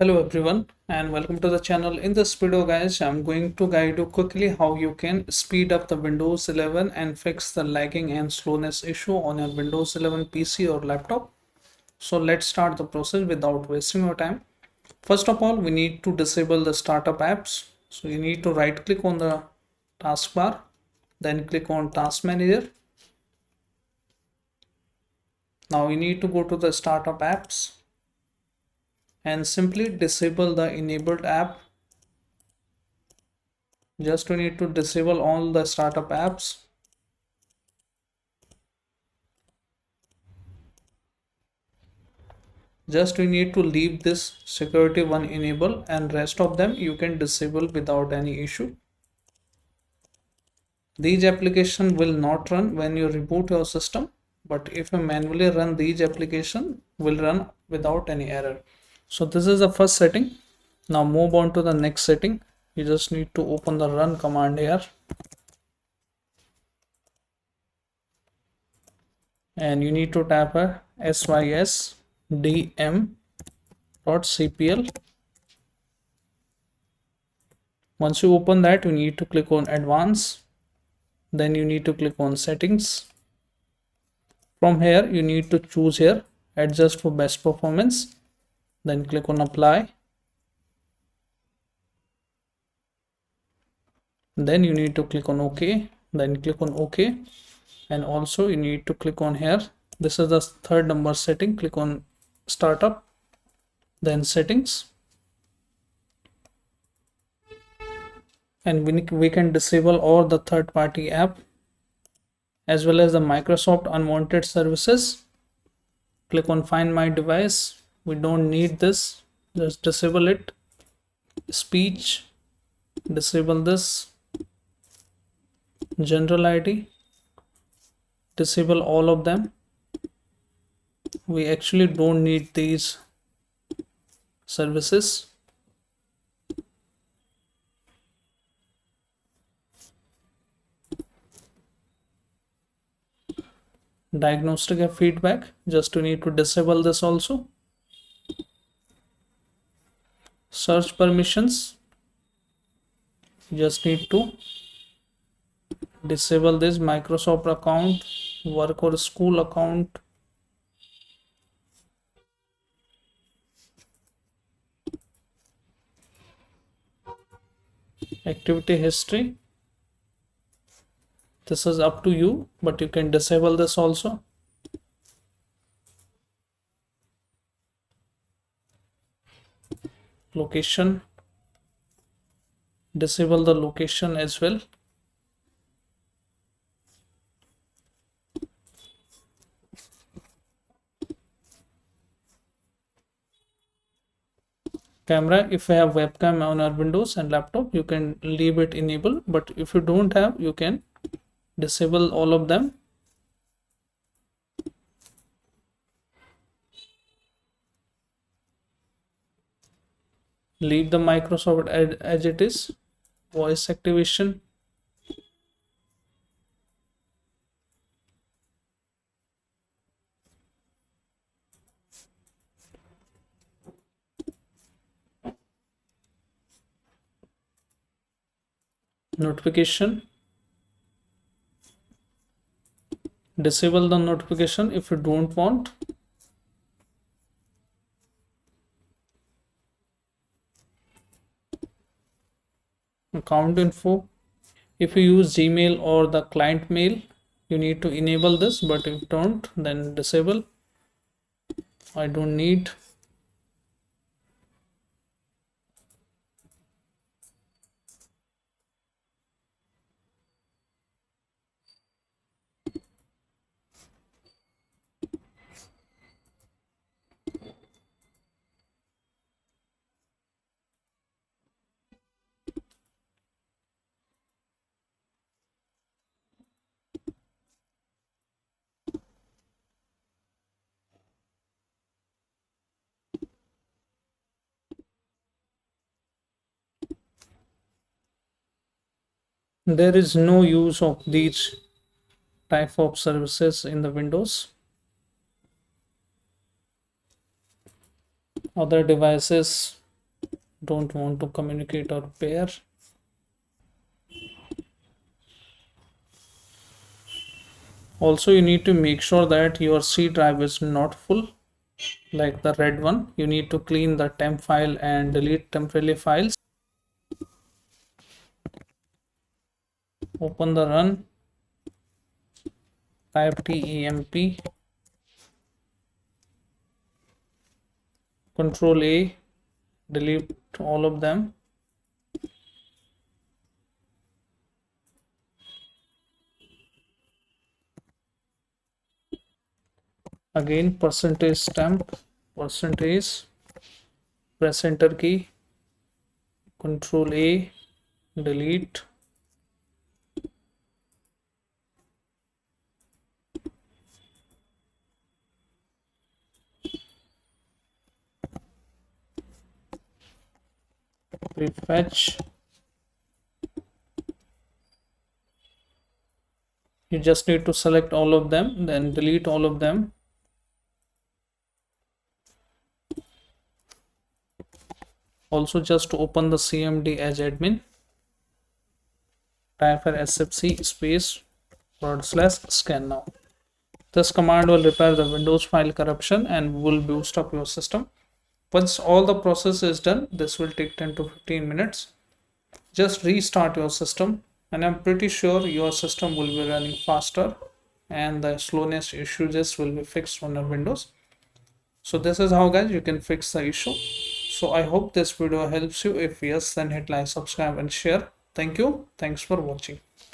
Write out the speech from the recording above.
Hello everyone and welcome to the channel. In this video guys, I'm going to guide you quickly how you can speed up the Windows 11 and fix the lagging and slowness issue on your Windows 11 PC or laptop. So let's start the process without wasting your time. First of all, we need to disable the startup apps. So you need to right click on the taskbar, then click on Task Manager. Now you need to go to the startup apps and simply disable the enabled app. Just we need to disable all the startup apps. Just we need to leave this security one enable and rest of them you can disable without any issue. These applications will not run when you reboot your system, but if you manually run these applications will run without any error. So this is the first setting. Now move on to the next setting. You just need to open the run command here. And you need to type a sysdm.cpl. Once you open that, you need to click on advanced. Then you need to click on settings. From here, you need to choose here adjust for best performance. Then click on apply. Then you need to click on OK. Then click on OK. And also you need to click on here. This is the third number setting. Click on startup. Then settings. And we can disable all the third-party app as well as the Microsoft unwanted services. Click on find my device. We don't need this, just disable it. Speech, disable this. General ID, disable all of them. We actually don't need these services. Diagnostic and feedback, just we need to disable this also. Search permissions, just need to disable this Microsoft account, work or school account. Activity history, this is up to you, but you can disable this also. Location, disable the location as well. Camera, if you have webcam on our Windows and laptop, you can leave it enabled, but if you don't have, you can disable all of them. Leave the Microsoft as it is. Voice activation, notification, disable the notification if you don't want. Account info, if you use Gmail or the client mail, you need to enable this, but if you don't, then disable. I don't need. There is no use of these type of services in the Windows. Other devices, don't want to communicate or pair. Also, you need to make sure that your C drive is not full, like the red one. You need to clean the temp file and delete temporary files. Open the run, type temp, Control A, delete all of them. Again, percentage temp, percentage, press enter key, Control A, delete. Prefetch. You just need to select all of them, then delete all of them. Also, just to open the CMD as admin, type for sfc space /scannow. This command will repair the Windows file corruption and will boost up your system. Once all the process is done, this will take 10 to 15 minutes. Just restart your system and I'm pretty sure your system will be running faster and the slowness issues will be fixed on your Windows. So this is how guys you can fix the issue. So I hope this video helps you. If yes, then hit like, subscribe and share. Thank you. Thanks for watching.